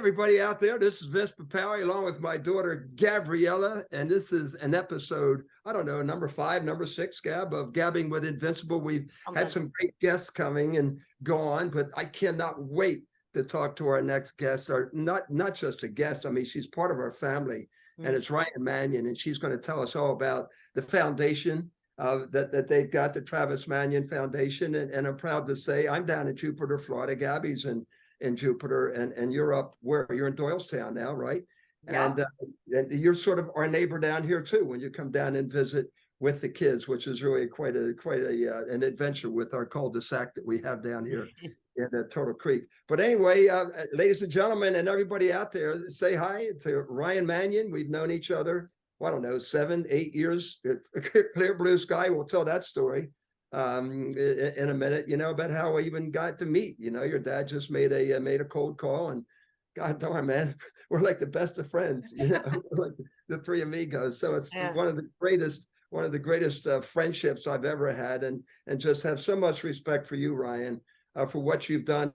everybody out there. This is Vince Papali along with my daughter, Gabriella. And this is an episode, I don't know, number 5, number 6, Gab, of Gabbing With Invincible. We've had some great guests coming and gone, but I cannot wait to talk to our next guest, or not just a guest. I mean, she's part of our family, and it's Ryan Manion, and she's going to tell us all about the foundation that they've got, the Travis Manion Foundation. And I'm proud to say I'm down in Jupiter, Florida. Gabby's in Jupiter, and you're up where you're in Doylestown now, right? Yeah. And you're sort of our neighbor down here too when you come down and visit with the kids, which is really quite an adventure with our cul-de-sac that we have down here in Turtle Creek. But anyway, ladies and gentlemen, and everybody out there, say hi to Ryan Manion. We've known each other, I don't know, 7, 8 years. Clear blue sky. We'll tell that story in a minute, about how we even got to meet. Your dad just made a cold call, and God darn, man, we're like the best of friends, we're like the three amigos. So it's one of the greatest friendships I've ever had, and just have so much respect for you, Ryan, for what you've done,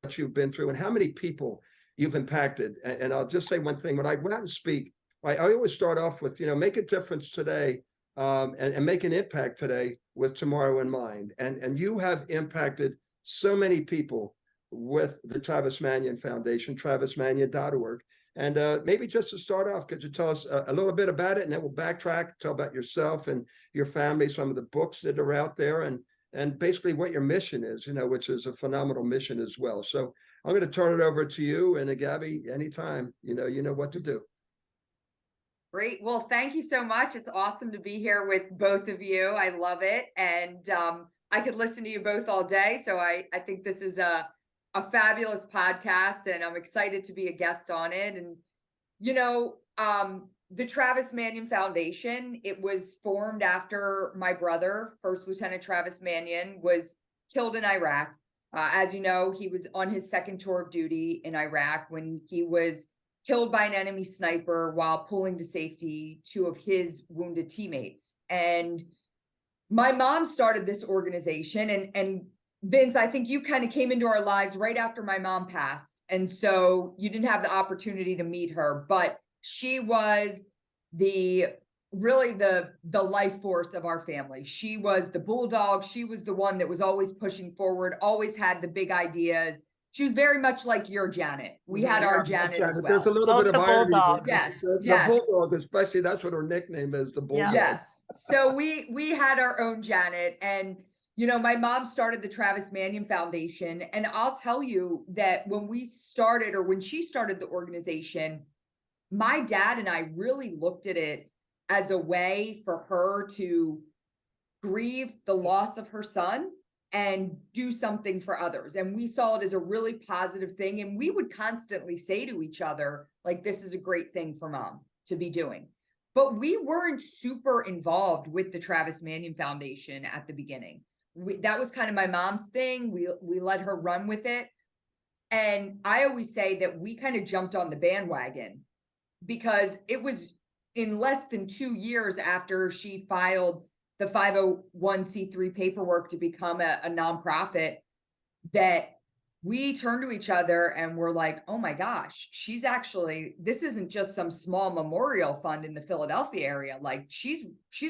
what you've been through, and how many people you've impacted. And I'll just say one thing: when I go out and speak, I always start off with, make a difference today, and make an impact today with tomorrow in mind. And you have impacted so many people with the Travis Manion Foundation, travismanion.org. And maybe just to start off, could you tell us a little bit about it, and then we'll backtrack, tell about yourself and your family, some of the books that are out there, and basically what your mission is, which is a phenomenal mission as well. So I'm going to turn it over to you, and Gabby, anytime, you know what to do. Great. Well, thank you so much. It's awesome to be here with both of you. I love it. And I could listen to you both all day. So I think this is a fabulous podcast, and I'm excited to be a guest on it. And, the Travis Manion Foundation, it was formed after my brother, First Lieutenant Travis Manion, was killed in Iraq. As you know, he was on his second tour of duty in Iraq when he was killed by an enemy sniper while pulling to safety 2 of his wounded teammates. And my mom started this organization, and Vince, I think you kind of came into our lives right after my mom passed. And so you didn't have the opportunity to meet her, but she was really the life force of our family. She was the bulldog. She was the one that was always pushing forward, always had the big ideas. She was very much like your Janet. We had our Janet as well. There's a little bit of irony. Yes, the bulldog, especially, that's what her nickname is, the bulldog. Yes. So we had our own Janet, and my mom started the Travis Manion Foundation, and I'll tell you that when she started the organization, my dad and I really looked at it as a way for her to grieve the loss of her son and do something for others. And we saw it as a really positive thing. And we would constantly say to each other, like, this is a great thing for mom to be doing. But we weren't super involved with the Travis Manion Foundation at the beginning. That was kind of my mom's thing. We let her run with it. And I always say that we kind of jumped on the bandwagon because it was in less than 2 years after she filed the 501c3 paperwork to become a nonprofit that we turned to each other and were like, oh my gosh, this isn't just some small memorial fund in the Philadelphia area. Like she's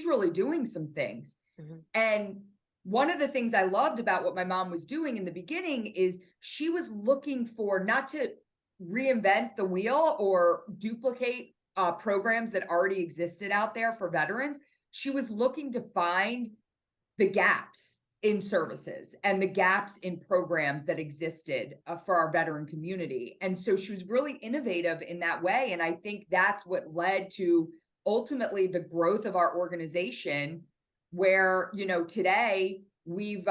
really doing some things. Mm-hmm. And one of the things I loved about what my mom was doing in the beginning is she was looking for not to reinvent the wheel or duplicate programs that already existed out there for veterans. She was looking to find the gaps in services and the gaps in programs that existed for our veteran community. And so she was really innovative in that way. And I think that's what led to ultimately the growth of our organization, where, today we've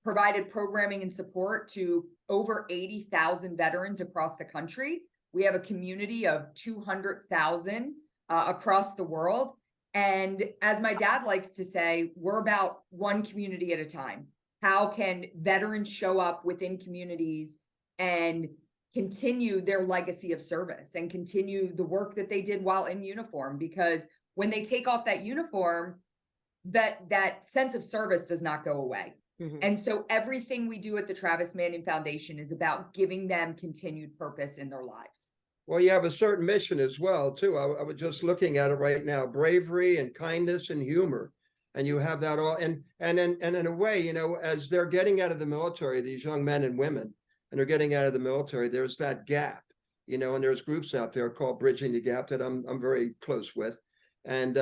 provided programming and support to over 80,000 veterans across the country. We have a community of 200,000 across the world. And as my dad likes to say, we're about one community at a time. How can veterans show up within communities and continue their legacy of service and continue the work that they did while in uniform? Because when they take off that uniform, that sense of service does not go away. And so everything we do at the Travis Manion Foundation is about giving them continued purpose in their lives. Well, you have a certain mission as well, too. I was just looking at it right now: bravery and kindness and humor, and you have that all. And in a way, you know, as they're getting out of the military, these young men and women, and they're getting out of the military, there's that gap, you know, and there's groups out there called Bridging the Gap that I'm very close with, and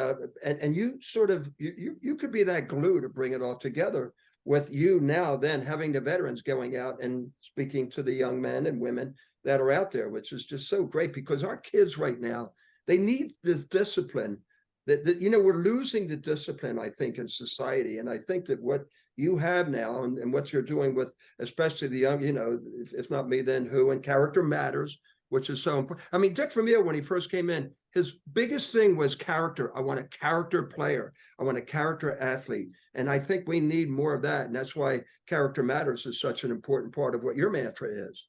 you sort of you could be that glue to bring it all together. With you now, then having the veterans going out and speaking to the young men and women that are out there, which is just so great, because our kids right now, they need this discipline that you know, we're losing the discipline, I think, in society. And I think that what you have now and what you're doing with especially the young, you know, if not me, then who, and Character Matters, which is so important. I mean, Dick Vermeer, when he first came in, his biggest thing was character. I want a character player. I want a character athlete. And I think we need more of that. And that's why Character Matters is such an important part of what your mantra is.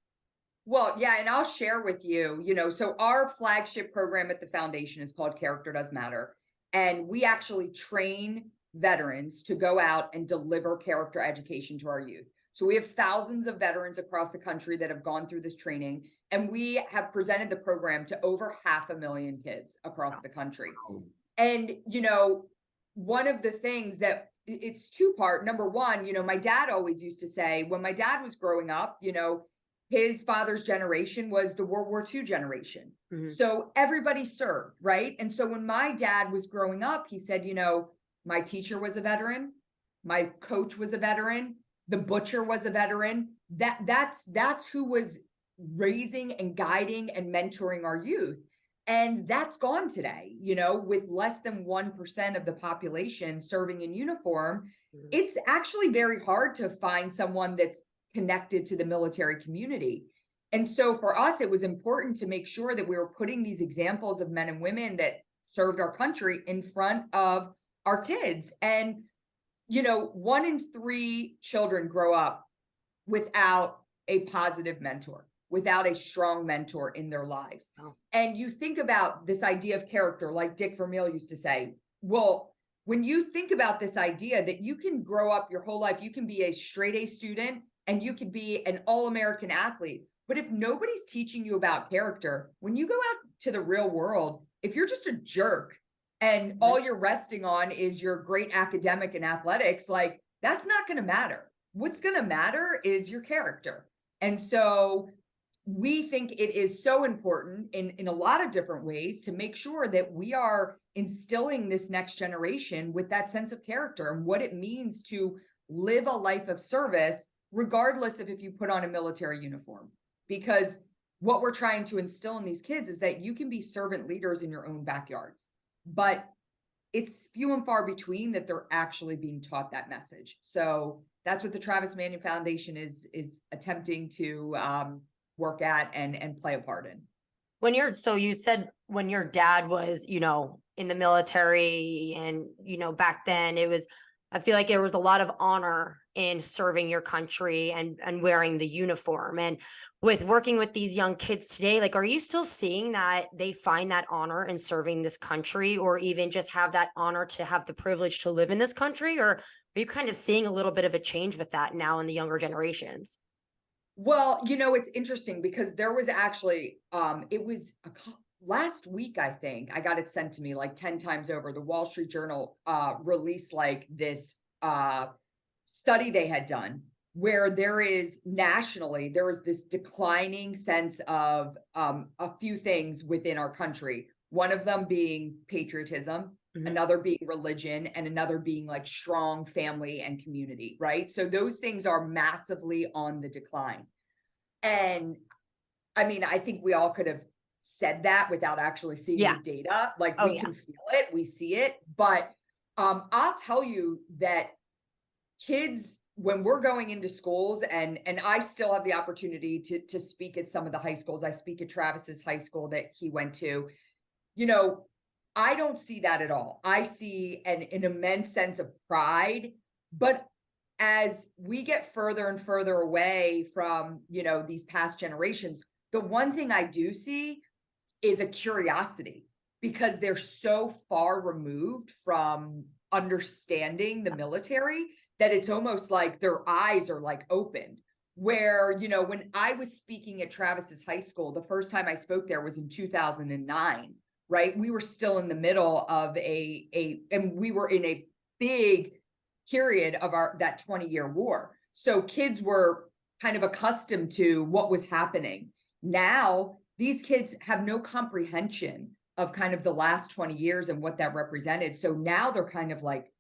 Well, yeah, and I'll share with you, you know, so our flagship program at the foundation is called Character Does Matter. And we actually train veterans to go out and deliver character education to our youth. So we have thousands of veterans across the country that have gone through this training, and we have presented the program to over 500,000 kids across the country. And, you know, one of the things that it's two-part. Number one, you know, my dad always used to say, when my dad was growing up, you know, his father's generation was the World War II generation. So everybody served, right? And so when my dad was growing up, he said, you know, my teacher was a veteran, my coach was a veteran, the butcher was a veteran. That's who was raising and guiding and mentoring our youth. And that's gone today, you know, with less than 1% of the population serving in uniform. It's actually very hard to find someone that's connected to the military community. And so for us, it was important to make sure that we were putting these examples of men and women that served our country in front of our kids. And, you know, 1 in 3 children grow up without a positive mentor, without a strong mentor in their lives. And you think about this idea of character, like Dick Vermeer used to say, well, when you think about this idea that you can grow up your whole life, you can be a straight A student and you could be an all-American athlete. But if nobody's teaching you about character, when you go out to the real world, if you're just a jerk and all you're resting on is your great academic and athletics, like that's not going to matter. What's going to matter is your character. And so we think it is so important in a lot of different ways to make sure that we are instilling this next generation with that sense of character and what it means to live a life of service, regardless of if you put on a military uniform. Because what we're trying to instill in these kids is that you can be servant leaders in your own backyards, but it's few and far between that they're actually being taught that message. So that's what the Travis Manion Foundation is attempting to work at and play a part in. So you said when your dad was, you know, in the military and, you know, back then I feel like there was a lot of honor in serving your country and wearing the uniform. And with working with these young kids today, like, are you still seeing that they find that honor in serving this country, or even just have that honor to have the privilege to live in this country? Or are you kind of seeing a little bit of a change with that now in the younger generations? Well, you know, it's interesting because there was actually, it was last week, I think I got it sent to me like 10 times over. The Wall Street Journal released like this study they had done where there is this declining sense of a few things within our country. One of them being patriotism, another being religion, and another being like strong family and community, right? So those things are massively on the decline. And I mean, I think we all could have said that without actually seeing the data. Like we can feel it, we see it. But I'll tell you that kids, when we're going into schools, and I still have the opportunity to speak at some of the high schools. I speak at Travis's high school that he went to. You know, I don't see that at all. I see an immense sense of pride, but as we get further and further away from, you know, these past generations, the one thing I do see is a curiosity, because they're so far removed from understanding the military that it's almost like their eyes are like opened. Where, you know, when I was speaking at Travis's high school, the first time I spoke there was in 2009, right? We were still in the middle of and we were in a big period of that 20-year war. So kids were kind of accustomed to what was happening. Now, these kids have no comprehension of kind of the last 20 years and what that represented. So now they're kind of like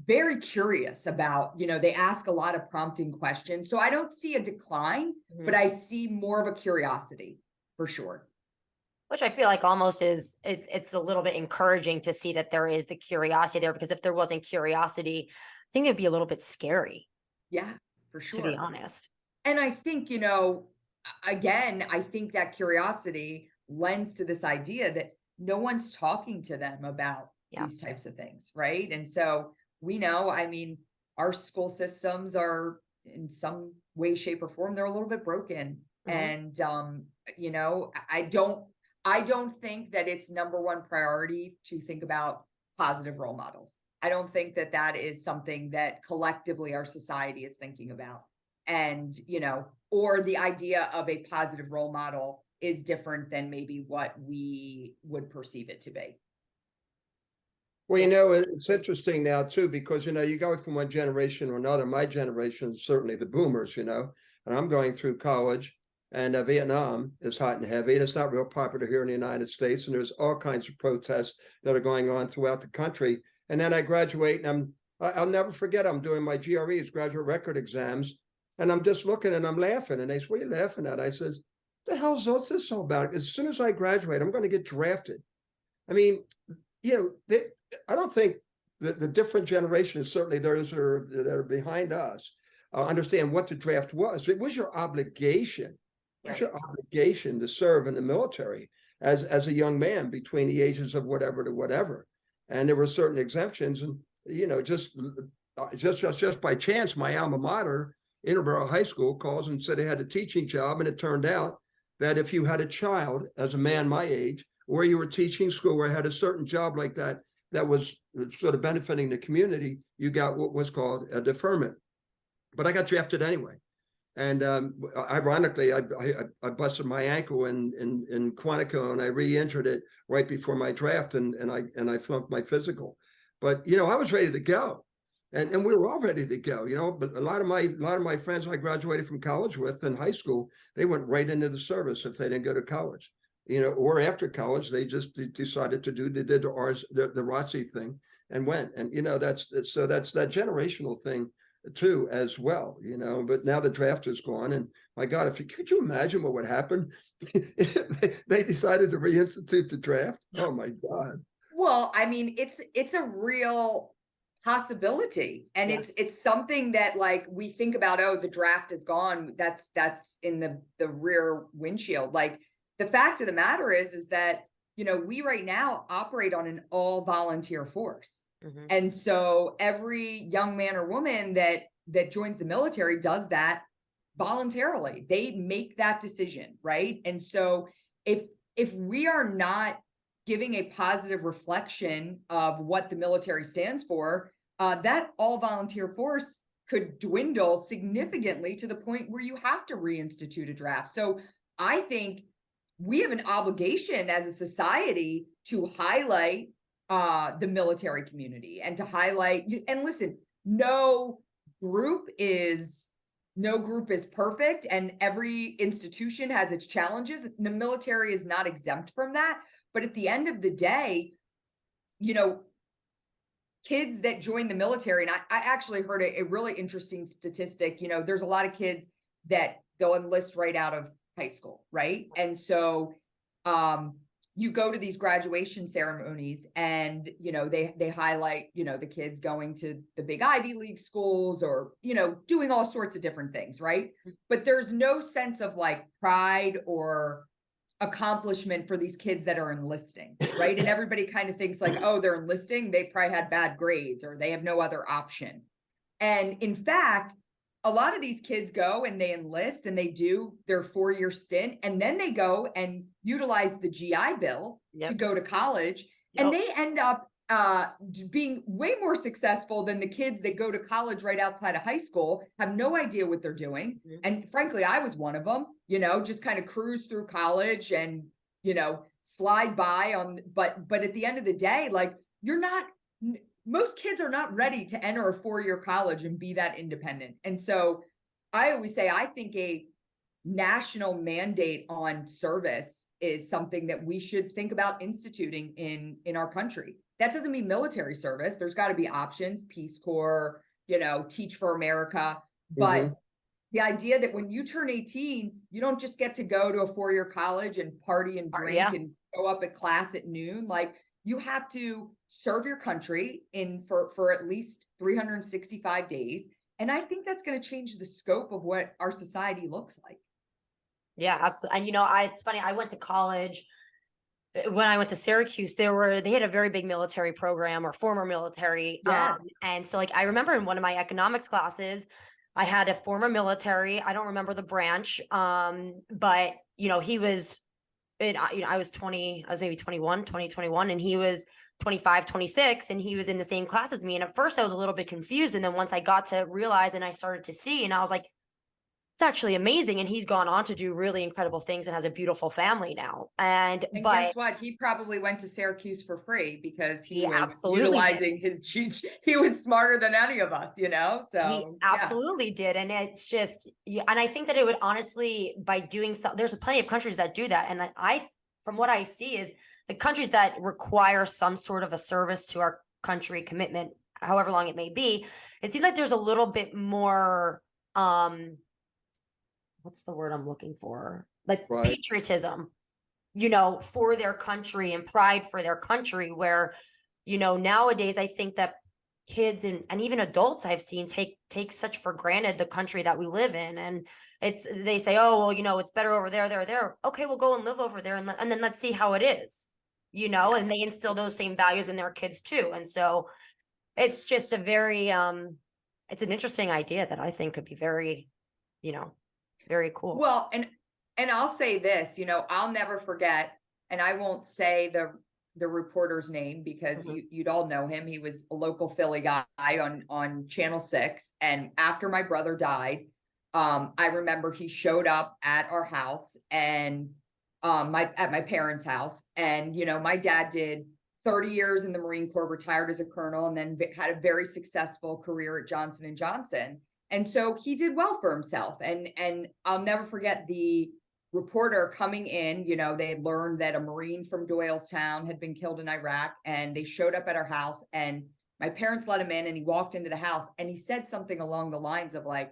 very curious about, you know, they ask a lot of prompting questions. So I don't see a decline, but I see more of a curiosity for sure. Which I feel like almost it's a little bit encouraging to see that there is the curiosity there, because if there wasn't curiosity, I think it'd be a little bit scary. Yeah, for sure. To be honest. And I think, you know, again, I think that curiosity lends to this idea that no one's talking to them about these types of things, right? And so we know, I mean, our school systems are in some way, shape, or form, they're a little bit broken. And you know, I don't think that it's number one priority to think about positive role models. I don't think that that is something that collectively our society is thinking about. And, you know, or the idea of a positive role model is different than maybe what we would perceive it to be. Well, you know, it's interesting now too, because, you know, you go from one generation to another. My generation is certainly the boomers, you know, and I'm going through college, and Vietnam is hot and heavy, and it's not real popular here in the United States. And there's all kinds of protests that are going on throughout the country. And then I graduate, and I'll never forget, I'm doing my GREs, graduate record exams, and I'm just looking and I'm laughing. And they say, "What are you laughing at?" I says, "The hell's what's this all about? As soon as I graduate, I'm going to get drafted." I mean, you know, I don't think the different generations, certainly those that are behind us, understand what the draft was. It was your obligation. It was your obligation to serve in the military as a young man between the ages of whatever to whatever. And there were certain exemptions, and you know, just by chance, my alma mater, Interboro High School, calls and said they had a teaching job, and it turned out that if you had a child as a man my age, or you were teaching school or had a certain job like that was sort of benefiting the community, you got what was called a deferment. But I got drafted anyway. And ironically, I busted my ankle in Quantico, and I re-injured it right before my draft, and I flunked my physical. But you know, I was ready to go, and we were all ready to go. You know, but a lot of my friends I graduated from college with in high school, they went right into the service if they didn't go to college. You know, or after college, they just decided to they did the ROTC thing and went. And, you know, that's that generational thing too, as well, you know, but now the draft is gone. And my God, could you imagine what would happen if they decided to reinstitute the draft? Oh my God. Well, I mean, it's a real possibility. And it's something that like we think about, oh, the draft is gone. That's in the rear windshield. Like, the fact of the matter is that, you know, we right now operate on an all volunteer force. And so every young man or woman that joins the military does that voluntarily. They make that decision, right? And so if we are not giving a positive reflection of what the military stands for, that all volunteer force could dwindle significantly to the point where you have to reinstitute a draft. So I think we have an obligation as a society to highlight the military community and to highlight, and listen, no group is perfect, and every institution has its challenges. The military is not exempt from that. But at the end of the day, you know, kids that join the military, and I actually heard a really interesting statistic, you know, there's a lot of kids that they'll enlist right out of high school, right? And so you go to these graduation ceremonies, and you know they highlight, you know, the kids going to the big Ivy League schools, or you know, doing all sorts of different things, right? But there's no sense of like pride or accomplishment for these kids that are enlisting, right? And everybody kind of thinks like, oh, they're enlisting, they probably had bad grades or they have no other option. And in fact, a lot of these kids go and they enlist and they do their 4-year stint, and then they go and utilize the GI Bill to go to college, and they end up being way more successful than the kids that go to college right outside of high school, have no idea what they're doing. Mhm. And frankly, I was one of them, just kind of cruise through college and, slide by on, but at the end of the day, like most kids are not ready to enter a 4-year college and be that independent. And so I always say, I think a national mandate on service is something that we should think about instituting in our country. That doesn't mean military service. There's got to be options, Peace Corps, Teach for America. But the idea that when you turn 18, you don't just get to go to a 4-year college and party and drink and show up at class at noon. Like, you have to serve your country for at least 365 days. And I think that's going to change the scope of what our society looks like. Yeah, absolutely. And it's funny, I went to college. When I went to Syracuse, they had a very big military program, or former military. Yeah. And so, like, I remember in one of my economics classes, I had a former military. I don't remember the branch. But he was, I was 20, I was maybe 21, and he was 25, 26, and he was in the same class as me. And at first I was a little bit confused. And then once I got to realize and I started to see, and I was like, it's actually amazing. And he's gone on to do really incredible things and has a beautiful family now. And guess what? He probably went to Syracuse for free because he was utilizing his he was smarter than any of us, so he absolutely did. And it's just, and I think that it would honestly, by doing so, there's plenty of countries that do that. And from what I see, is the countries that require some sort of a service to our country, commitment, however long it may be, it seems like there's a little bit more, what's the word I'm looking for? Like patriotism, for their country and pride for their country, where, nowadays I think that kids and even adults I've seen take such for granted the country that we live in. And they say, oh, well, it's better over there. Okay, we'll go and live over there. And then let's see how it is, and they instill those same values in their kids too. And so it's just a very, it's an interesting idea that I think could be very, very cool. Well, and I'll say this, I'll never forget, and I won't say the reporter's name because you'd all know him. He was a local Philly guy on Channel 6. And after my brother died, I remember he showed up at our house and at my parents' house. And, my dad did 30 years in the Marine Corps, retired as a colonel, and then had a very successful career at Johnson & Johnson. And so he did well for himself. And I'll never forget the reporter coming in. They had learned that a Marine from Doylestown had been killed in Iraq, and they showed up at our house, and my parents let him in, and he walked into the house and he said something along the lines of like,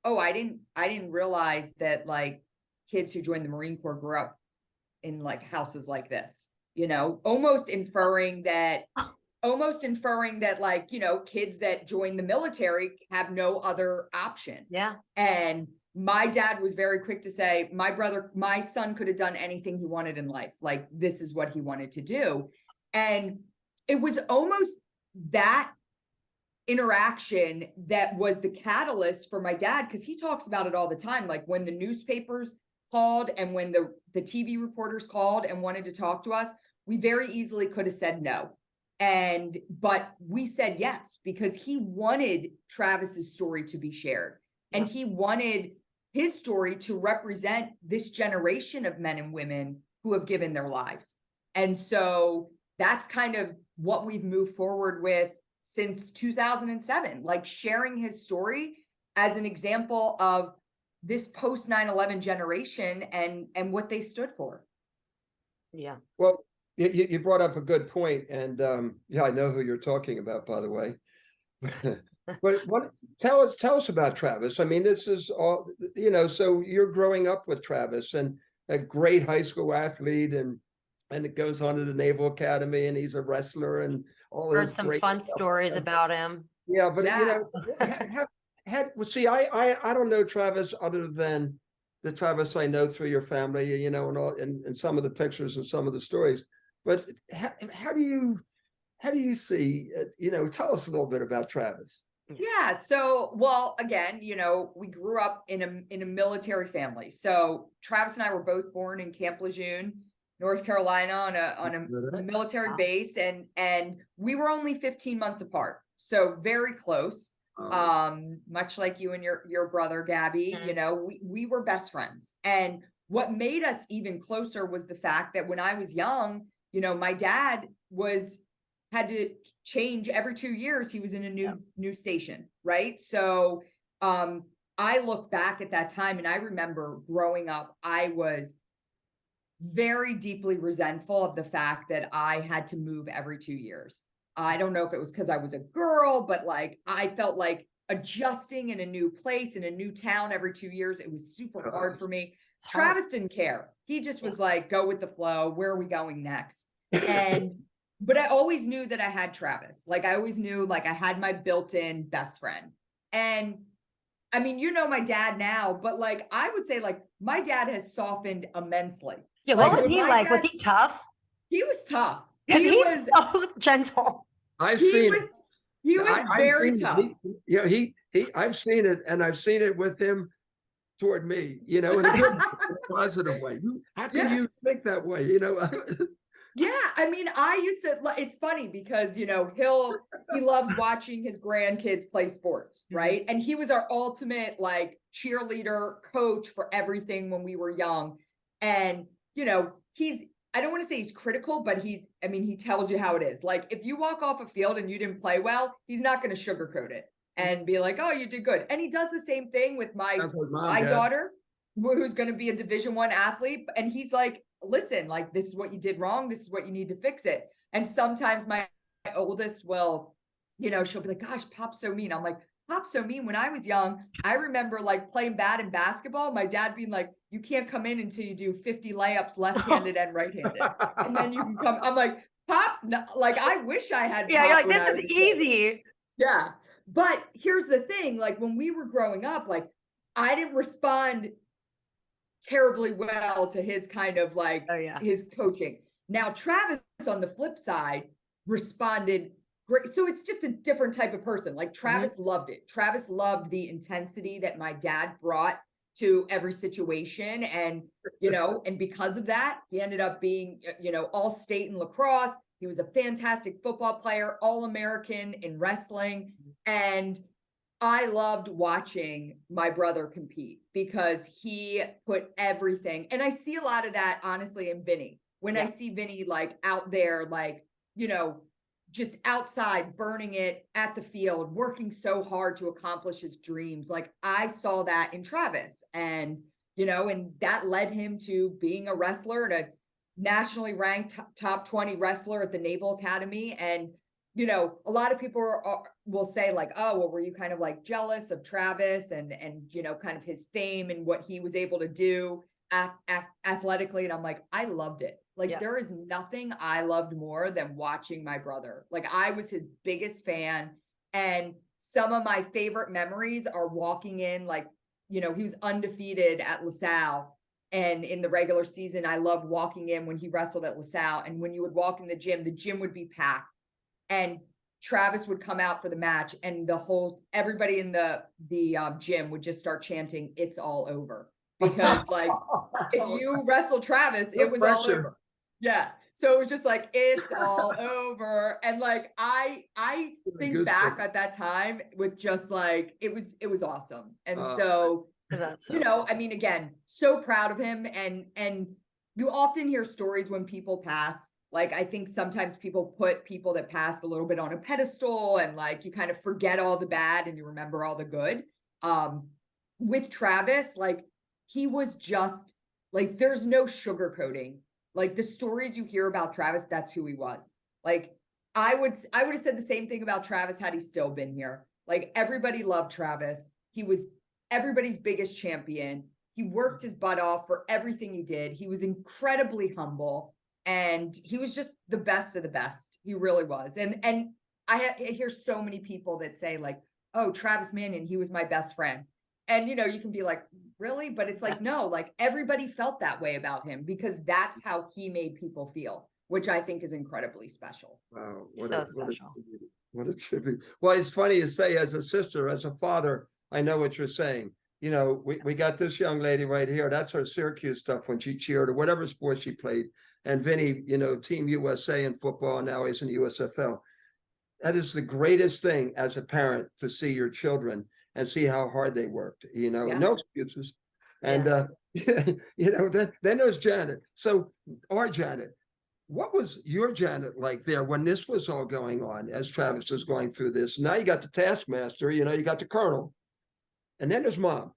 oh, I didn't realize that like kids who joined the Marine Corps grew up in like houses like this, almost inferring that like, kids that join the military have no other option. Yeah. And my dad was very quick to say, my son could have done anything he wanted in life. Like, this is what he wanted to do. And it was almost that interaction that was the catalyst for my dad, because he talks about it all the time. Like, when the newspapers called and when the TV reporters called and wanted to talk to us, we very easily could have said no. But we said yes, because he wanted Travis's story to be shared. And he wanted his story to represent this generation of men and women who have given their lives. And so that's kind of what we've moved forward with since 2007, like sharing his story as an example of this post 9/11 generation and what they stood for. Yeah. Well, you brought up a good point, and I know who you're talking about, by the way. But tell us about Travis. I mean, this is all, so you're growing up with Travis, and a great high school athlete, and it goes on to the Naval Academy, and he's a wrestler, and all Heard this some great fun stuff. stories about him. Yeah, but see, I don't know Travis other than the Travis I know through your family, and all, and some of the pictures and some of the stories. But how do you see, tell us a little bit about Travis. Yeah. So, well, again, we grew up in a military family. So Travis and I were both born in Camp Lejeune, North Carolina on a military Wow. base, and we were only 15 months apart, so very close. Much like you and your brother Gabby, Mhm. you know, we were best friends. And what made us even closer was the fact that when I was young, you know, my dad had to change every 2 years. He was in a new station, right? So I look back at that time and I remember growing up, I was very deeply resentful of the fact that I had to move every 2 years. I don't know if it was because I was a girl, but like I felt like adjusting in a new place, in a new town every 2 years, it was super hard for me. It's hard. Travis didn't care. He just was like, go with the flow. Where are we going next? And, but I always knew that I had Travis. Like I always knew like I had my built-in best friend. And I mean, you know my dad now, but like I would say like my dad has softened immensely. Yeah, Like, what was when he my like? Was dad- he tough? He was tough. Because He he's was so gentle. I've he seen it. was he was I've very seen tough. it. I've seen it, and I've seen it with him toward me, you know, in a good positive way. How can Yeah. you think that way? You know, Yeah, I mean, I used to. It's funny because you know he loves watching his grandkids play sports, right? And he was our ultimate like cheerleader coach for everything when we were young. And you know, I don't want to say he's critical, but I mean, he tells you how it is. Like if you walk off a field and you didn't play well, he's not going to sugarcoat it and be like, "Oh, you did good." And he does the same thing with that's what mom my did. daughter, who's going to be a Division I athlete, and he's like, listen, like this is what you did wrong, this is what you need to fix it. And sometimes my oldest will, you know, she'll be like, gosh, Pop's so mean. I'm like, Pop's so mean. When I was young, I remember like playing bad in basketball, my dad being like, you can't come in until you do 50 layups left-handed and right-handed, and then you can come. I'm like, Pop's not like, I wish I had Yeah, Pop you're like, when this I is was a kid. easy. Yeah. But here's the thing, like when we were growing up, like I didn't respond terribly well to his kind of like his coaching. Now Travis on the flip side responded great. So it's just a different type of person. Like Travis loved it. Travis loved the intensity that my dad brought to every situation. And, you know, and because of that, he ended up being, you know, all state in lacrosse. He was a fantastic football player, all-American in wrestling. And I loved watching my brother compete because he put everything, and I see a lot of that honestly in Vinny. When I see Vinny like out there, like, you know, just outside burning it at the field, working so hard to accomplish his dreams. Like I saw that in Travis, and, you know, and that led him to being a wrestler and a nationally ranked top 20 wrestler at the Naval Academy. And you know, a lot of people will say like, oh, well, were you kind of like jealous of Travis and, you know, kind of his fame and what he was able to do athletically? And I'm like, I loved it. Like there is nothing I loved more than watching my brother. Like I was his biggest fan. And some of my favorite memories are walking in, like, you know, he was undefeated at LaSalle. And in the regular season, I loved walking in when he wrestled at LaSalle. And when you would walk in the gym would be packed. And Travis would come out for the match, and everybody in the gym would just start chanting, "It's all over." Because like, if you wrestle Travis, it was all over. Yeah. So it was just like, it's all over. And like, I think back at that time with just like, it was awesome. And so, you know, I mean, again, so proud of him. And you often hear stories when people pass. Like, I think sometimes people put people that passed a little bit on a pedestal, and like, you kind of forget all the bad and you remember all the good. With Travis, like, he was just like, there's no sugarcoating. Like the stories you hear about Travis, that's who he was. Like, I would have said the same thing about Travis had he still been here. Like everybody loved Travis. He was everybody's biggest champion. He worked his butt off for everything he did. He was incredibly humble. And he was just the best of the best. He really was. And I hear so many people that say like, oh, Travis Manion, he was my best friend. And, you know, you can be like, really? But it's like, no, like everybody felt that way about him because that's how he made people feel, which I think is incredibly special. Wow. Special. What a tribute. Well, it's funny to say as a sister, as a father, I know what you're saying. we got this young lady right here. That's her Syracuse stuff when she cheered or whatever sport she played. And Vinny, Team USA in football, and now he's in the USFL. That is the greatest thing as a parent, to see your children and see how hard they worked, Yeah. no excuses. And, then there's Janet. So our Janet, what was your Janet like there when this was all going on, as Travis was going through this? Now you got the taskmaster, you got the colonel, and then there's mom.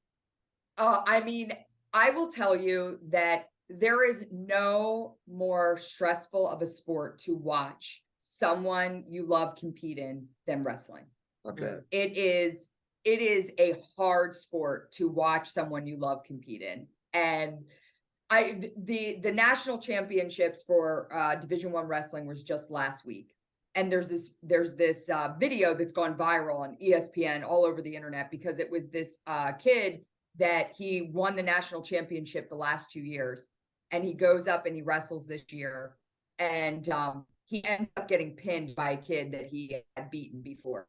I mean, I will tell you that there is no more stressful of a sport to watch someone you love compete in than wrestling. I bet. It is a hard sport to watch someone you love compete in. And the national championships for Division I wrestling was just last week. And there's this video that's gone viral on ESPN all over the internet, because it was this kid that he won the national championship the last 2 years, and he goes up and he wrestles this year, and he ends up getting pinned by a kid that he had beaten before.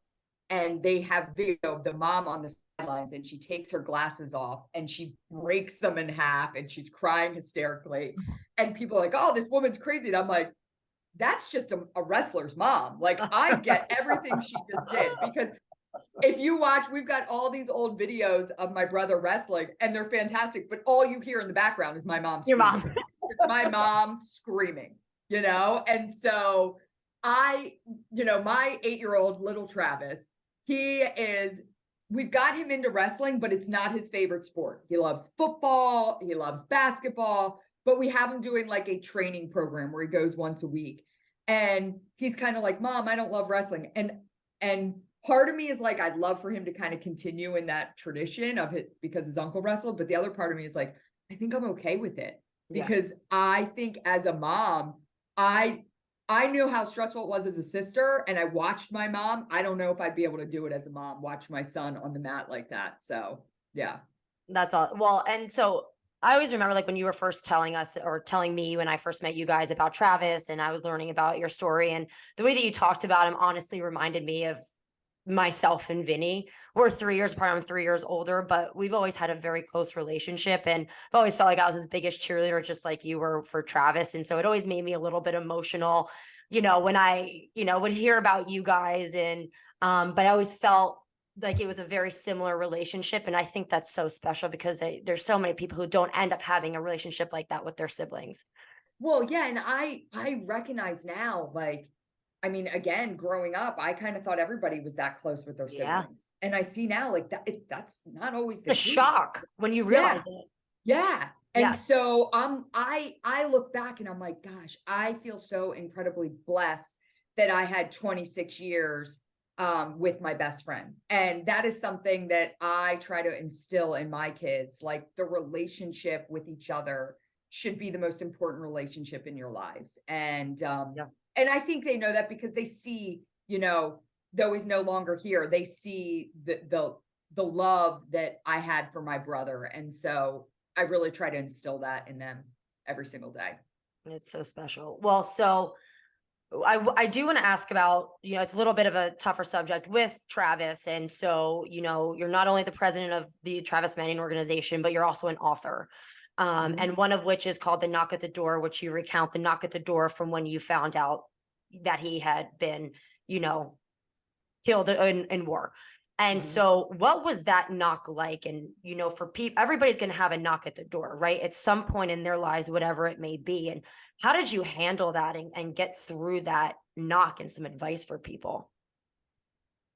And they have video of the mom on the sidelines, and she takes her glasses off and she breaks them in half, and she's crying hysterically. And people are like, oh, this woman's crazy. And I'm like, that's just a wrestler's mom. Like, I get everything she just did, because if you watch, we've got all these old videos of my brother wrestling, and they're fantastic, but all you hear in the background is my mom screaming. Your mom. It's my mom screaming, and so my 8-year-old little Travis, we've got him into wrestling, but it's not his favorite sport. He loves football, he loves basketball, but we have him doing like a training program where he goes once a week. And he's kind of like, Mom, I don't love wrestling. And part of me is like, I'd love for him to kind of continue in that tradition of it because his uncle wrestled. But the other part of me is like, I think I'm okay with it, because I think as a mom, I knew how stressful it was as a sister, and I watched my mom. I don't know if I'd be able to do it as a mom, watch my son on the mat like that. So, yeah. That's all. Well, and so I always remember, like, when you were first telling us, or telling me when I first met you guys about Travis, and I was learning about your story, and the way that you talked about him honestly reminded me of myself and Vinny. We're 3 years apart. I'm 3 years older, but we've always had a very close relationship, and I've always felt like I was his biggest cheerleader, just like you were for Travis. And so it always made me a little bit emotional, when I, would hear about you guys. And but I always felt like it was a very similar relationship. And I think that's so special, because there's so many people who don't end up having a relationship like that with their siblings. Well, yeah. And I recognize now, like, I mean, again, growing up, I kind of thought everybody was that close with their siblings. And I see now, like, that's not always the case. Shock when you realize it. Yeah. And so I look back and I'm like, gosh, I feel so incredibly blessed that I had 26 years with my best friend. And that is something that I try to instill in my kids. Like, the relationship with each other should be the most important relationship in your lives. And and I think they know that, because they see, though he's no longer here, they see the love that I had for my brother. And so I really try to instill that in them every single day. It's so special. Well, so I do want to ask about, it's a little bit of a tougher subject with Travis. And so, you're not only the president of the Travis Manion organization, but you're also an author. And one of which is called The Knock at the Door, which you recount the knock at the door from when you found out that he had been, killed in war. And so what was that knock like? And, for people, everybody's going to have a knock at the door, right? At some point in their lives, whatever it may be. And how did you handle that and get through that knock, and some advice for people?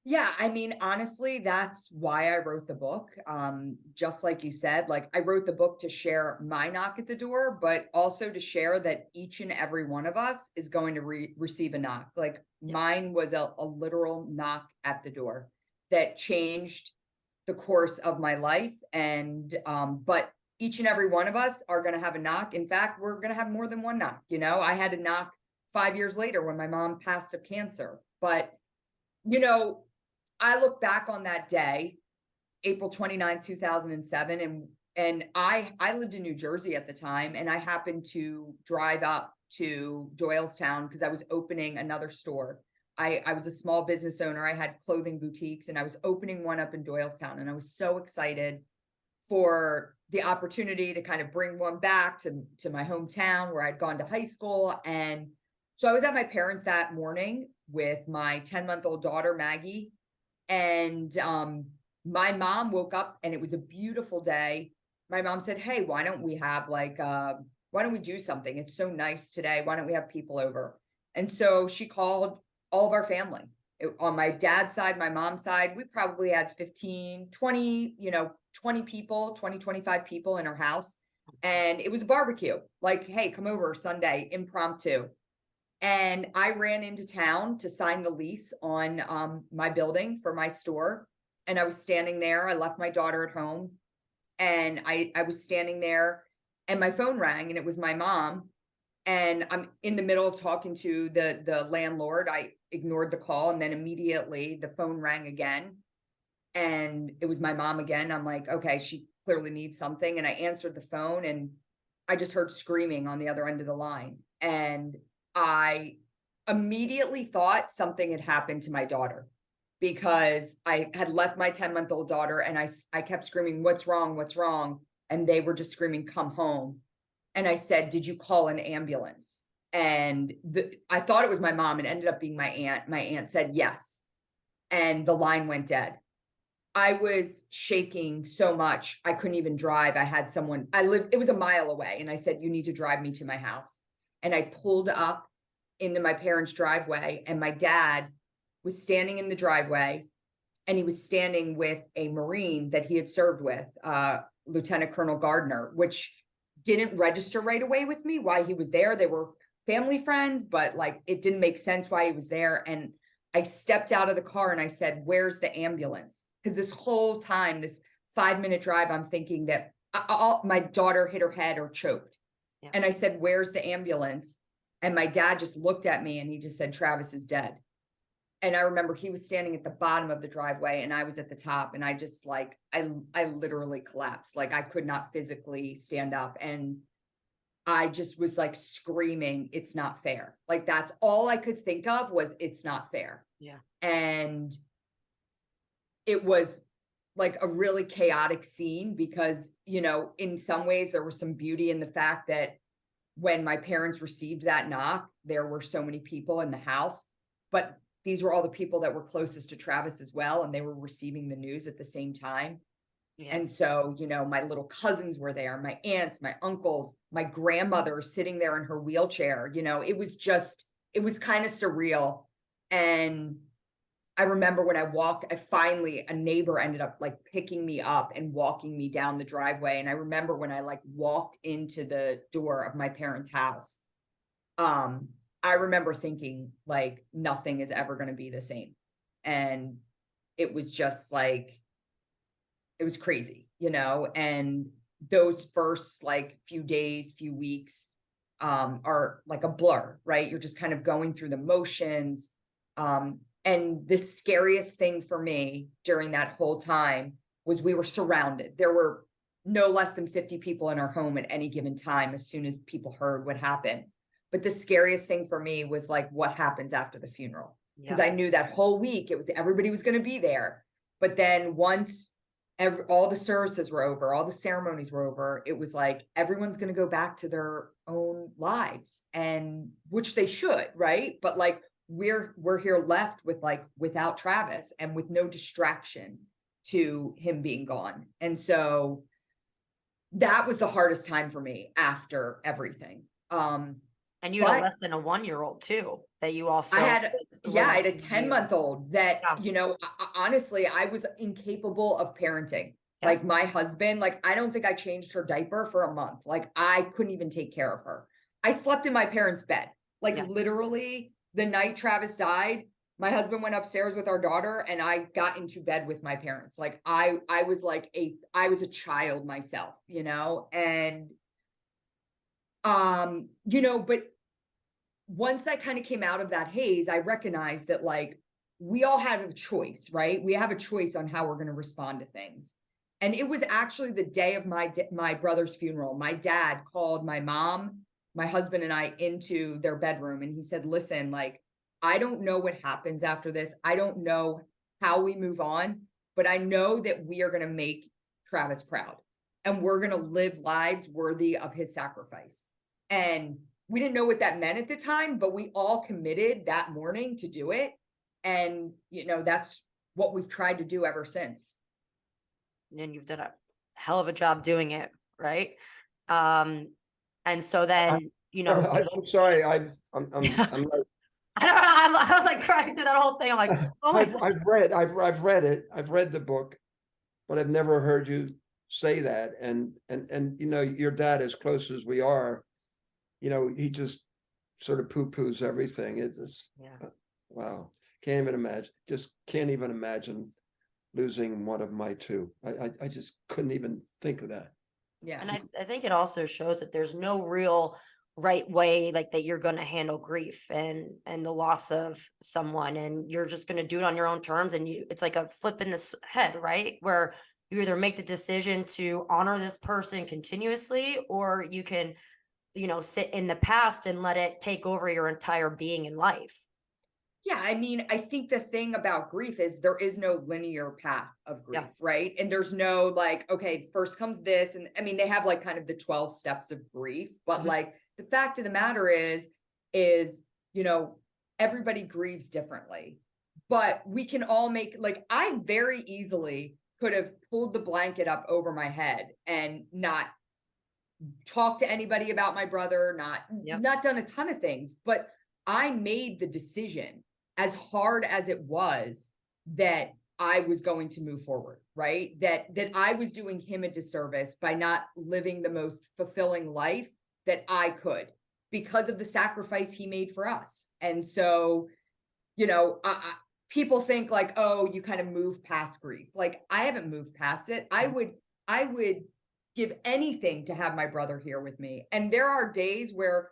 Yeah, I mean, honestly, that's why I wrote the book. Just like you said, like, I wrote the book to share my knock at the door, but also to share that each and every one of us is going to receive a knock. Like, mine was a literal knock at the door that changed the course of my life. And but each and every one of us are going to have a knock. In fact, we're going to have more than one knock. I had a knock 5 years later when my mom passed of cancer. But I look back on that day, April 29th, 2007, and I lived in New Jersey at the time, and I happened to drive up to Doylestown because I was opening another store. I was a small business owner. I had clothing boutiques, and I was opening one up in Doylestown, and I was so excited. for the opportunity to kind of bring one back to my hometown where I'd gone to high school. And so I was at my parents' that morning with my 10-month-old daughter, Maggie. And my mom woke up and it was a beautiful day. My mom said, hey, why don't we have why don't we do something? It's so nice today. Why don't we have people over? And so she called all of our family. On my dad's side, my mom's side, we probably had 15, 20, 20 people, 20, 25 people in our house. And it was a barbecue, like, hey, come over Sunday, impromptu. And I ran into town to sign the lease on my building for my store. And I was standing there. I left my daughter at home. And I was standing there and my phone rang and it was my mom. And I'm in the middle of talking to the landlord. I ignored the call and then immediately the phone rang again. And it was my mom again. I'm like, okay, she clearly needs something. And I answered the phone and I just heard screaming on the other end of the line. And I immediately thought something had happened to my daughter because I had left my 10-month-old daughter and I kept screaming, what's wrong? What's wrong? And they were just screaming, come home. And I said, did you call an ambulance? And I thought it was my mom and ended up being my aunt. My aunt said yes. And the line went dead. I was shaking so much. I couldn't even drive. I had someone, it was a mile away. And I said, you need to drive me to my house. And I pulled up into my parents' driveway and my dad was standing in the driveway and he was standing with a Marine that he had served with, Lieutenant Colonel Gardner, which didn't register right away with me why he was there. They were family friends, but like it didn't make sense why he was there. And I stepped out of the car and I said, where's the ambulance? Because this whole time, this 5-minute drive, I'm thinking that my daughter hit her head or choked. Yeah. And I said, where's the ambulance? And my dad just looked at me and he just said, Travis is dead. And I remember he was standing at the bottom of the driveway and I was at the top and I just like, I literally collapsed. Like I could not physically stand up. And I just was like screaming, it's not fair. Like that's all I could think of was it's not fair. Yeah. And it was like a really chaotic scene because, in some ways there was some beauty in the fact that when my parents received that knock, there were so many people in the house, but these were all the people that were closest to Travis as well. And they were receiving the news at the same time. Yeah. And so, my little cousins were there, my aunts, my uncles, my grandmother sitting there in her wheelchair, it was kind of surreal. And I remember when I walked, a neighbor ended up like picking me up and walking me down the driveway. And I remember when I like walked into the door of my parents' house, I remember thinking like nothing is ever going to be the same. And it was just like, it was crazy, and those first like few days, few weeks, are like a blur, right? You're just kind of going through the motions. And the scariest thing for me during that whole time was we were surrounded. There were no less than 50 people in our home at any given time as soon as people heard what happened. But the scariest thing for me was like what happens after the funeral. Because I knew that whole week everybody was going to be there. But then once all the services were over, all the ceremonies were over, it was like everyone's going to go back to their own lives, and which they should, right? But like we're here left with like without Travis and with no distraction to him being gone. And so that was the hardest time for me after everything. And you had a less than a 1-year-old too, that you also. I had a 10-month-old that, honestly, I was incapable of parenting. Yeah. Like my husband, like, I don't think I changed her diaper for a month. Like I couldn't even take care of her. I slept in my parents' bed. Like literally the night Travis died, my husband went upstairs with our daughter and I got into bed with my parents. Like I was a child myself, and but once I kind of came out of that haze, I recognized that like we all have a choice, right? We have a choice on how we're going to respond to things. And it was actually the day of my brother's funeral. My dad called my mom, my husband and I into their bedroom. And he said, listen, like, I don't know what happens after this. I don't know how we move on, but I know that we are going to make Travis proud. and we're going to live lives worthy of his sacrifice. And we didn't know what that meant at the time, but we all committed that morning to do it. And, that's what we've tried to do ever since. And you've done a hell of a job doing it, right? And so then, I'm sorry. I'm like, I don't know. I was like crying through that whole thing. I'm like, oh my God. I've read it. I've read the book, but I've never heard you say that. And your dad, as close as we are, he just sort of poo-poos everything. It's just, wow. Can't even imagine. Just can't even imagine losing one of my two. I just couldn't even think of that. Yeah. And I think it also shows that there's no real right way, like that you're going to handle grief and the loss of someone, and you're just going to do it on your own terms. And it's like a flip in the head, right? Where you either make the decision to honor this person continuously, or you can, sit in the past and let it take over your entire being in life. Yeah, I mean, I think the thing about grief is there is no linear path of grief, right? And there's no like, okay, first comes this. And I mean, they have like kind of the 12 steps of grief, but like the fact of the matter is, everybody grieves differently, but we can all make, like, I very easily could have pulled the blanket up over my head and not talked to anybody about my brother, not done a ton of things, but I made the decision, as hard as it was, that I was going to move forward, right? That I was doing him a disservice by not living the most fulfilling life that I could, because of the sacrifice he made for us. And so, people think like, oh, you kind of move past grief. Like, I haven't moved past it. I would give anything to have my brother here with me. And there are days where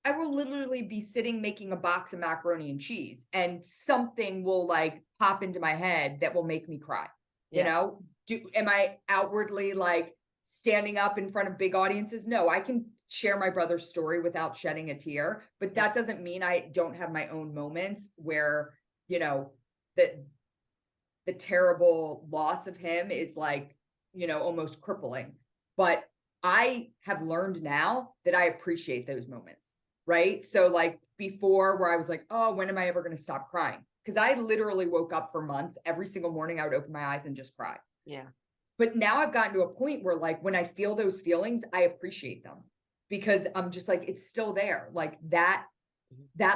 I will literally be sitting making a box of macaroni and cheese, and something will like pop into my head that will make me cry. Am I outwardly like standing up in front of big audiences? No, I can share my brother's story without shedding a tear, but that doesn't mean I don't have my own moments where, the terrible loss of him is like, almost crippling. But I have learned now that I appreciate those moments. Right. So like before, where I was like, oh, when am I ever going to stop crying? Because I literally woke up for months. Every single morning I would open my eyes and just cry. Yeah. But now I've gotten to a point where like when I feel those feelings, I appreciate them, because I'm just like, it's still there. Like that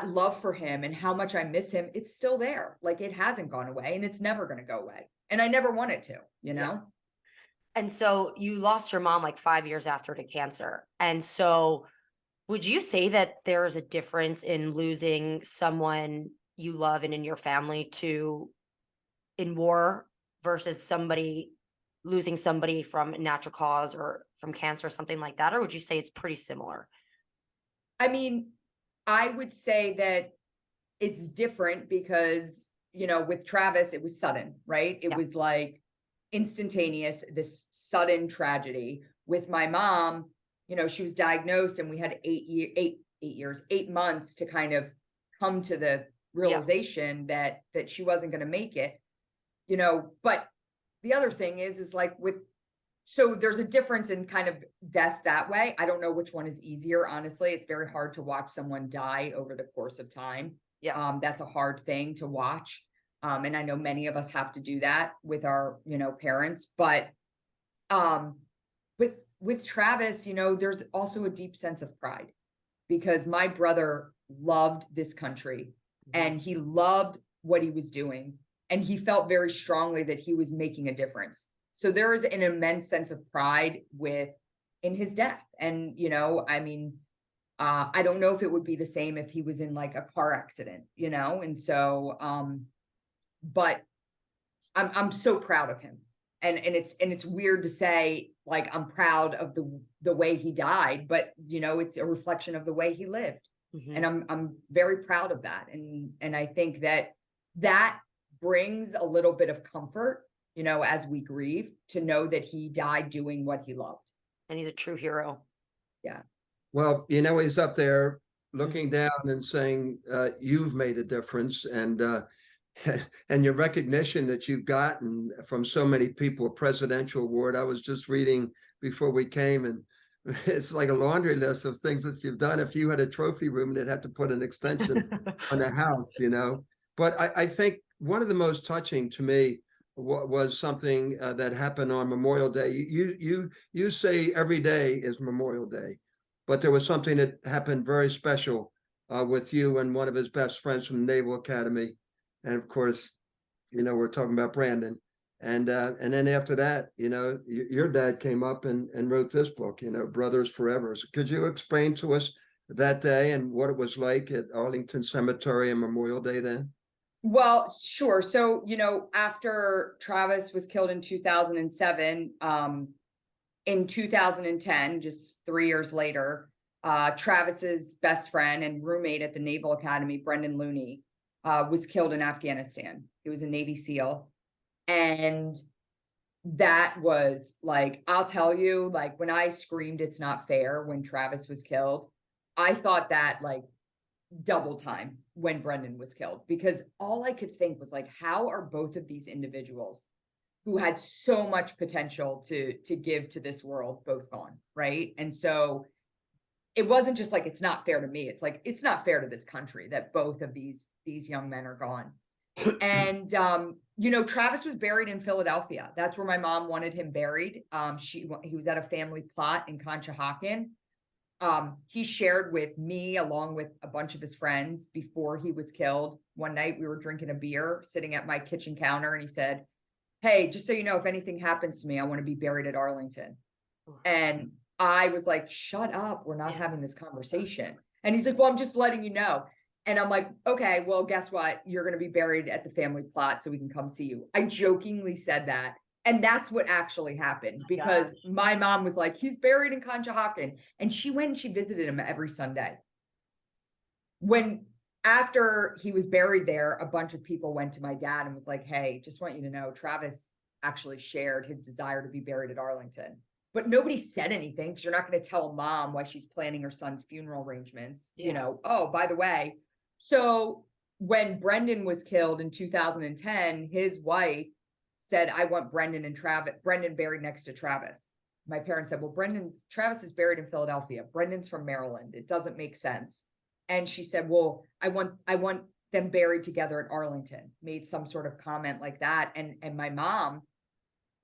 love for him and how much I miss him, it's still there. Like it hasn't gone away, and it's never going to go away. And I never want it to, Yeah. And so you lost your mom like 5 years after to cancer. And so would you say that there is a difference in losing someone you love and in your family in war versus losing somebody from a natural cause or from cancer or something like that? Or would you say it's pretty similar? I mean, I would say that it's different because, with Travis, it was sudden, right? It was like instantaneous, this sudden tragedy. With my mom, she was diagnosed, and we had 8 months to kind of come to the realization that she wasn't going to make it, but the other thing is like so there's a difference in kind of deaths that way. I don't know which one is easier. Honestly, it's very hard to watch someone die over the course of time. Yeah. That's a hard thing to watch. And I know many of us have to do that with our, parents, but with Travis, there's also a deep sense of pride, because my brother loved this country and he loved what he was doing, and he felt very strongly that he was making a difference. So there is an immense sense of pride in his death. And, I mean, I don't know if it would be the same if he was in like a car accident, and so, but I'm so proud of him. And it's weird to say, like, I'm proud of the way he died, but it's a reflection of the way he lived. And I'm very proud of that. And I think that brings a little bit of comfort, as we grieve, to know that he died doing what he loved. And he's a true hero. Yeah. Well, he's up there looking down and saying, you've made a difference. And and your recognition that you've gotten from so many people, a presidential award. I was just reading before we came, and it's like a laundry list of things that you've done. If you had a trophy room, they'd have to put an extension on the house, you know. But I think one of the most touching to me was something that happened on Memorial Day. You say every day is Memorial Day, but there was something that happened very special with you and one of his best friends from the Naval Academy, and of course, you know, we're talking about Brandon. And then after that, you know, your dad came up and wrote this book, you know, Brothers Forever. So could you explain to us that day and what it was like at Arlington Cemetery and Memorial Day then? Well, sure. So, you know, after Travis was killed in 2007, in 2010, just 3 years later, Travis's best friend and roommate at the Naval Academy, Brendan Looney, was killed in Afghanistan. He was a Navy SEAL. And that was like, I'll tell you, like when I screamed, "It's not fair" when Travis was killed, I thought that like double time when Brendan was killed, because all I could think was like, how are both of these individuals who had so much potential to give to this world both gone, right? And so it wasn't just like, it's not fair to me. It's like, it's not fair to this country that both of these young men are gone. And you know, Travis was buried in Philadelphia. That's where my mom wanted him buried. He was at a family plot in Conshohocken. He shared with me, along with a bunch of his friends, before he was killed. One night we were drinking a beer, sitting at my kitchen counter, and he said, "Hey, just so you know, if anything happens to me, I want to be buried at Arlington." And I was like, "Shut up, we're not having this conversation." And he's like, "Well, I'm just letting you know." And I'm like, "Okay, well, guess what? You're going to be buried at the family plot so we can come see you." I jokingly said that. And that's what actually happened, because my mom was like, "He's buried in Conshohocken." And she went and she visited him every Sunday. After he was buried there, a bunch of people went to my dad and was like, "Hey, just want you to know, Travis actually shared his desire to be buried at Arlington." But nobody said anything, because you're not going to tell mom why she's planning her son's funeral arrangements. You know, "Oh, by the way." So when Brendan was killed in 2010, his wife said, "I want Brendan buried next to Travis." My parents said, "Well, Travis is buried in Philadelphia. Brendan's from Maryland. It doesn't make sense." And she said, "Well, I want them buried together at Arlington." Made some sort of comment like that. And my mom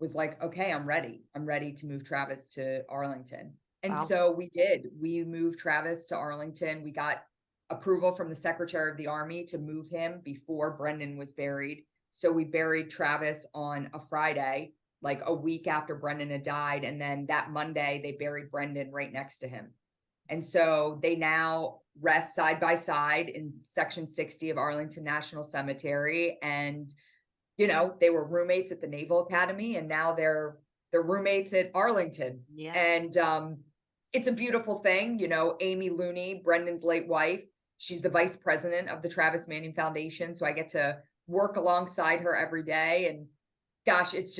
was like, "Okay, I'm ready. I'm ready to move Travis to Arlington." And so we did. We moved Travis to Arlington. We got approval from the Secretary of the Army to move him before Brendan was buried. So we buried Travis on a Friday, like a week after Brendan had died. And then that Monday, they buried Brendan right next to him. And so they now rest side by side in Section 60 of Arlington National Cemetery. And, you know, they were roommates at the Naval Academy, and now they're roommates at Arlington. And it's a beautiful thing. You know, Amy Looney, Brendan's late wife, she's the vice president of the Travis Manion Foundation. So I get to work alongside her every day. And gosh, it's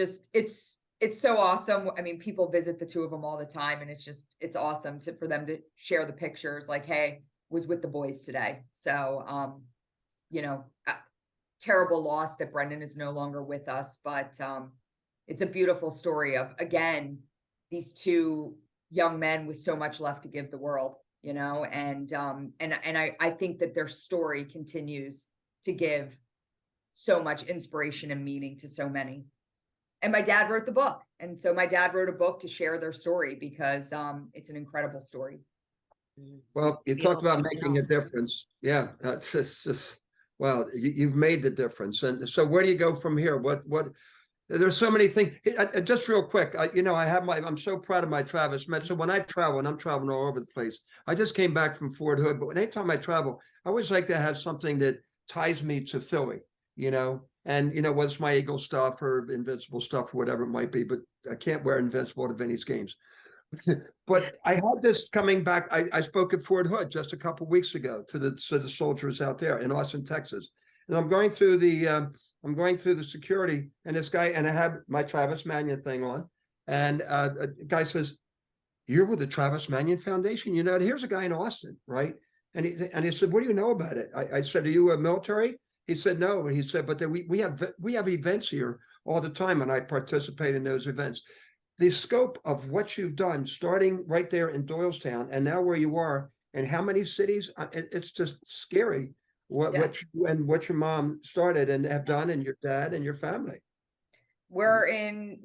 so awesome. I mean, people visit the two of them all the time, and it's awesome for them to share the pictures like, "Hey, was with the boys today." So, you know, terrible loss that Brendan is no longer with us, but it's a beautiful story of, again, these two young men with so much left to give the world, you know, and I think that their story continues to give so much inspiration and meaning to so many. And my dad wrote the book. And so my dad wrote a book to share their story, because it's an incredible story. Well, you talk about making a difference. Yeah, that's just well, you've made the difference. And so where do you go from here? What there's so many things. Just real quick, you know, I'm so proud of my Travis men. So when I travel, and I'm traveling all over the place, I just came back from Fort Hood, but anytime I travel, I always like to have something that ties me to Philly, you know, and, you know, whether it's my Eagle stuff or Invincible stuff or whatever it might be, but I can't wear Invincible to Vinny's games. But I had this coming back. I spoke at Fort Hood just a couple of weeks ago to the soldiers out there in Austin, Texas, and I'm going through the security, and this guy, and I have my Travis Manion thing on, and a guy says, "You're with the Travis Manion Foundation, you know." Here's a guy in Austin, right? And he said, "What do you know about it?" I said, "Are you a military?" He said, "No." And he said, "But we have events here all the time, and I participate in those events." the scope of what you've done, starting right there in Doylestown, and now where you are, and how many cities, it's just scary what you and what your mom started and have done, and your dad and your family. We're in,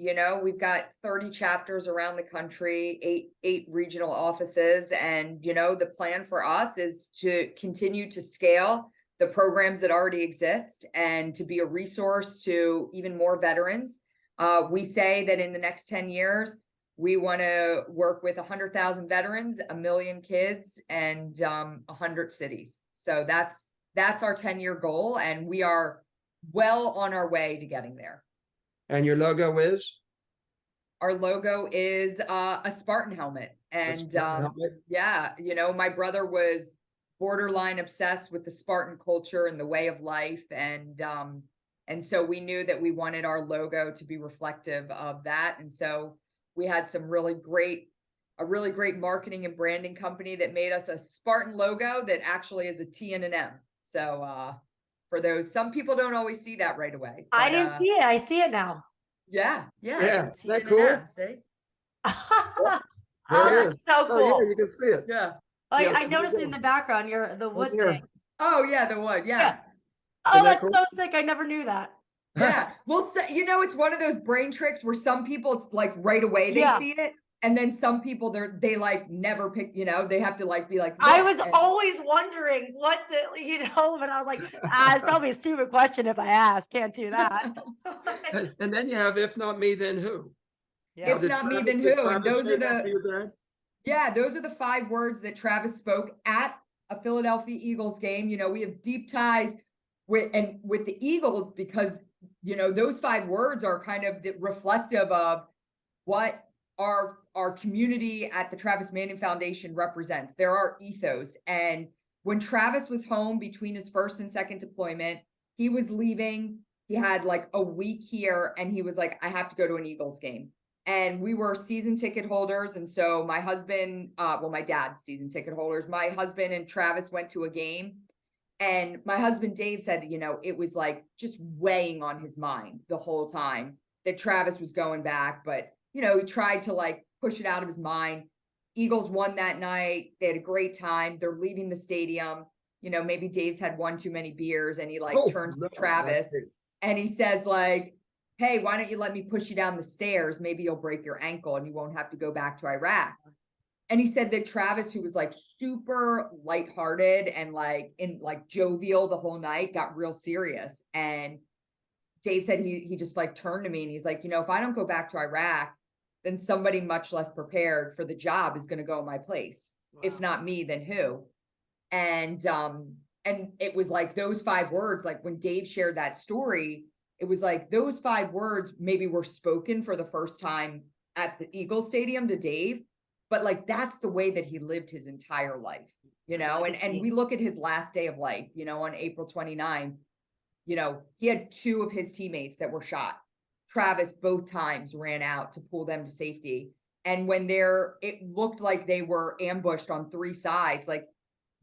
we've got 30 chapters around the country, eight regional offices. And, the plan for us is to continue to scale the programs that already exist and to be a resource to even more veterans. We say that in the next 10 years, we want to work with 100,000 veterans, 1 million kids, and 100 cities. So that's our 10-year goal. And we are well on our way to getting there. And your logo is? Our logo is a Spartan helmet. And yeah, my brother was borderline obsessed with the Spartan culture and the way of life. And so we knew that we wanted our logo to be reflective of that. And so we had a really great marketing and branding company that made us a Spartan logo that actually is a T and an M. So for those, some people don't always see that right away. I didn't see it. I see it now. Yeah. Isn't that cool? See? There it is. So cool. Oh, yeah, you can see it. Yeah. I noticed it in the background, the wood thing. Oh yeah, the wood. Yeah. Oh, that's so sick. I never knew that. Yeah. Well, so, it's one of those brain tricks where some people, it's like right away they see it. And then some people they like never pick, they have to like be like, I was always wondering what but I was like, it's probably a stupid question if I ask. Can't do that. And then you have, if not me, then who? Yeah. If not me, then who? And those are those are the 5 words that Travis spoke at a Philadelphia Eagles game. We have deep ties with the Eagles because, those 5 words are kind of reflective of what our community at the Travis Manion Foundation represents. They're our ethos. And when Travis was home between his first and second deployment, he was leaving. He had like a week here and he was like, I have to go to an Eagles game. And we were season ticket holders. And so my husband, my dad's season ticket holders, my husband and Travis went to a game. And my husband, Dave, said, it was like just weighing on his mind the whole time that Travis was going back. But, he tried to like push it out of his mind. Eagles won that night. They had a great time. They're leaving the stadium. Maybe Dave's had one too many beers and he turns to Travis and he says like, hey, why don't you let me push you down the stairs? Maybe you'll break your ankle and you won't have to go back to Iraq. And he said that Travis, who was like super lighthearted and like jovial the whole night, got real serious. And Dave said he just like turned to me and he's like, if I don't go back to Iraq, then somebody much less prepared for the job is going to go in my place. Wow. If not me, then who? And it was like those 5 words, like when Dave shared that story, it was like those 5 words maybe were spoken for the first time at the Eagles Stadium to Dave, but like that's the way that he lived his entire life, and we look at his last day of life, on April 29th, he had 2 of his teammates that were shot. Travis both times ran out to pull them to safety. And when it looked like they were ambushed on 3 sides, like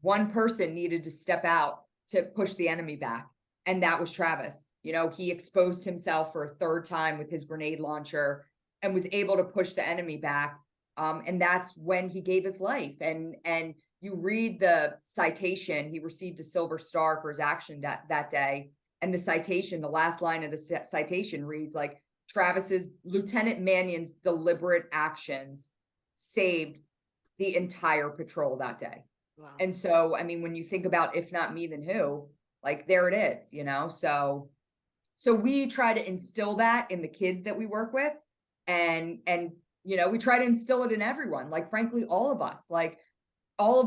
one person needed to step out to push the enemy back. And that was Travis. He exposed himself for a 3rd time with his grenade launcher and was able to push the enemy back. And that's when he gave his life. And you read the citation, he received a Silver Star for his action that day. And the citation, the last line of the citation reads like, Lieutenant Manion's deliberate actions saved the entire patrol that day. Wow. And so, when you think about if not me, then who, like there it is, so we try to instill that in the kids that we work with and we try to instill it in everyone. Like, frankly, all of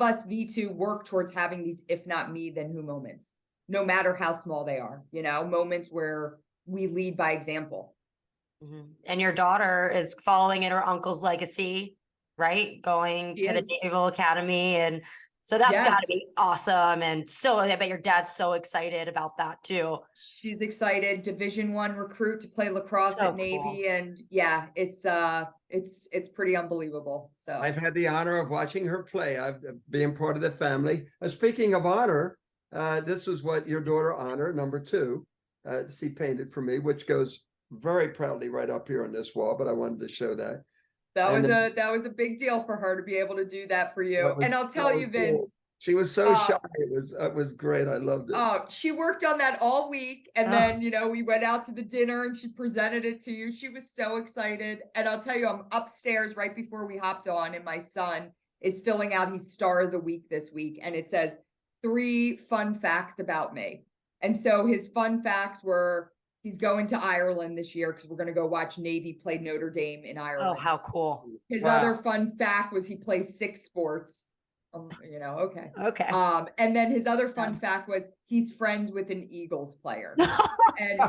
us need to work towards having these, if not me, then who moments. No matter how small they are, moments where we lead by example. Mm-hmm. And your daughter is following in her uncle's legacy, right? Going to the Naval Academy. And so that's gotta be awesome. And so I bet your dad's so excited about that too. She's excited. Division I recruit to play lacrosse at Navy. And yeah, it's pretty unbelievable. So I've had the honor of watching her play. I've been part of the family. Speaking of honor, this is what your daughter honor, number 2, she painted for me, which goes very proudly right up here on this wall, but I wanted to show that. That And was then that was a big deal for her to be able to do that for you. that And was I'll tell so you, cool. Vince, She was so shy. uh, It was great. I loved it. she worked on that all week. And Oh. then, we went out to the dinner and she presented it to you. She was so excited. And I'll tell you, I'm upstairs right before we hopped on, and my son is filling out his star of the week this week. And it says 3 fun facts about me. And so his fun facts were he's going to Ireland this year because we're going to go watch Navy play Notre Dame in Oh, Ireland. how cool. His Wow. other fun fact was he plays 6 sports. Okay. Okay. And then his other So- fun fact was he's friends with an Eagles player. And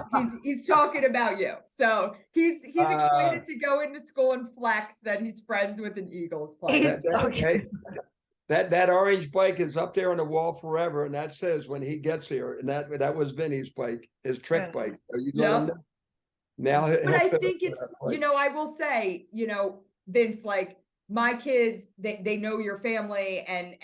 he's talking about you. So he's excited to go into school and flex that he's friends with an Eagles player. He's- okay. That orange bike is up there on the wall forever, and that says when he gets here, and that was Vinny's bike, his trick Yeah. bike. So you let him Yeah. know. Now But he'll I fit think up it's, that bike. I will say, Vince, like my kids, they know your family and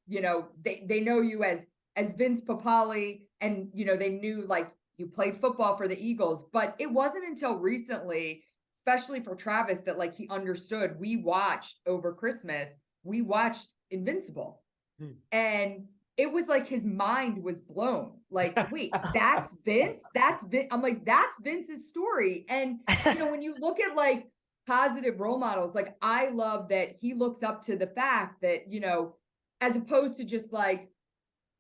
they know you as Vince Papali, and they knew like you played football for the Eagles, but it wasn't until recently, especially for Travis, that like he understood. We watched over Christmas, we watched Invincible. And it was like his mind was blown. Like, wait, that's Vince? That's Vince. I'm like, that's Vince's story. And when you look at like positive role models, like I love that he looks up to the fact that, as opposed to just like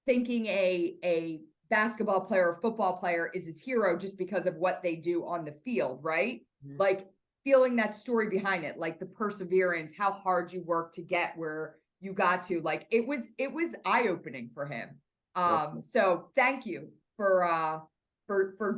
thinking a basketball player or football player is his hero just because of what they do on the field, right? Mhm. Like feeling that story behind it, like the perseverance, how hard you work to get where you got to. Like it was eye-opening for him. So thank you for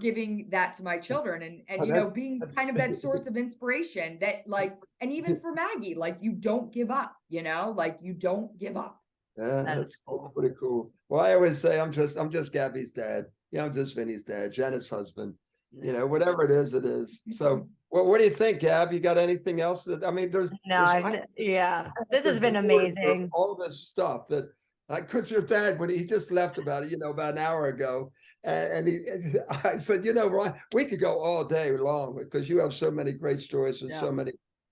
giving that to my children and being kind of that source of inspiration that like, and even for Maggie, like you don't give up, like you don't give up. Yeah, That that's is cool. pretty cool. Well, I always say I'm just Gabby's dad. I'm just Vinny's dad, Janet's husband. Whatever it is, it is. So, what do you think, Gab? You got anything else that there's No, yeah, this has been amazing. all this stuff that because your dad, when he just left about it, about an hour ago, and I said, Ron, we could go all day long because you have so many great stories and Yeah.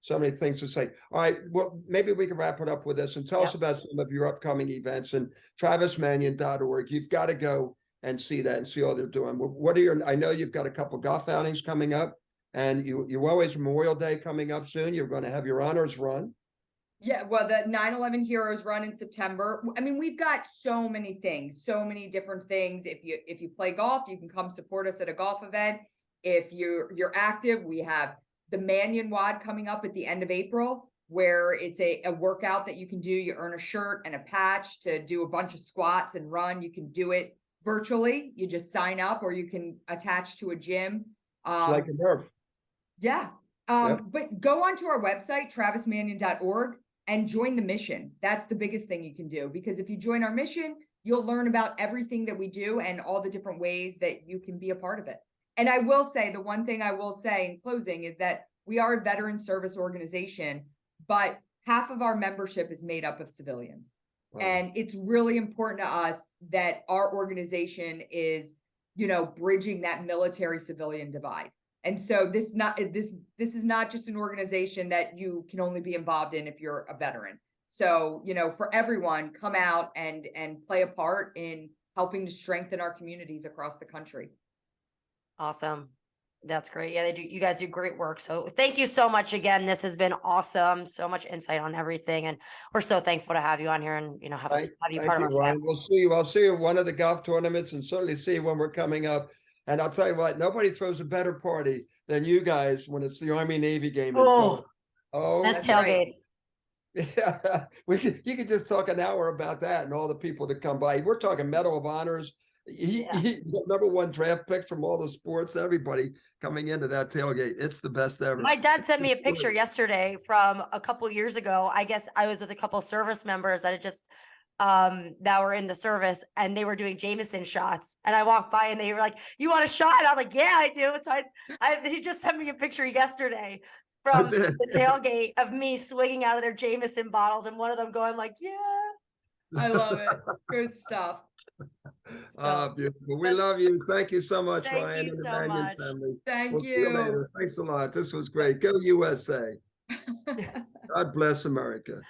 so many things to say. All right, well, maybe we can wrap it up with this and tell us about some of your upcoming events and travismanion.org. You've got to go and see that and see all they're doing. What are I know you've got a couple golf outings coming up, and you always Memorial Day coming up soon. You're going to have your honors run. Yeah, well, the 9/11 Heroes run in September. We've got so many things, so many different things. If you play golf, you can come support us at a golf event. If you're active, we have the Manion WOD coming up at the end of April, where it's a workout that you can do. You earn a shirt and a patch to do a bunch of squats and run. You can do it virtually. You just sign up, or you can attach to a gym. It's like a nerve. Yeah. But go onto our website, travismanion.org, and join the mission. That's the biggest thing you can do, because if you join our mission, you'll learn about everything that we do and all the different ways that you can be a part of it. And I will say, the one thing I will say in closing is that we are a veteran service organization, but half of our membership is made up of civilians. Wow. And it's really important to us that our organization is, bridging that military civilian divide. And so this is not just an organization that you can only be involved in if you're a veteran. So, for everyone, come out and play a part in helping to strengthen our communities across the country. Awesome. That's great. Yeah, you guys do great work. So thank you so much again. This has been awesome. So much insight on everything. And we're so thankful to have you on here and, have you part of our Ryan. family. We'll see you. I'll see you at one of the golf tournaments, and certainly see you when we're coming up. And I'll tell you what, nobody throws a better party than you guys when it's the Army-Navy game. Oh, that's that's right. tailgates. Yeah, you could just talk an hour about that and all the people that come by. We're talking Medal of Honors. The number 1 draft pick from all the sports, everybody coming into that tailgate. It's the best ever. My dad sent me a picture yesterday from a couple years ago. I guess I was with a couple service members that had just that were in the service, and they were doing Jameson shots, and I walked by and they were like, "You want a shot?" And I was like, "Yeah, I do." So he just sent me a picture yesterday from the tailgate of me swigging out of their Jameson bottles, and one of them going like, "Yeah." I love it. Good stuff. Beautiful. We love you. Thank you so much, Thank Ryan you and the so Manion much. family. Thank We'll see you you. later. Thanks a lot. This was great. Go USA. God bless America.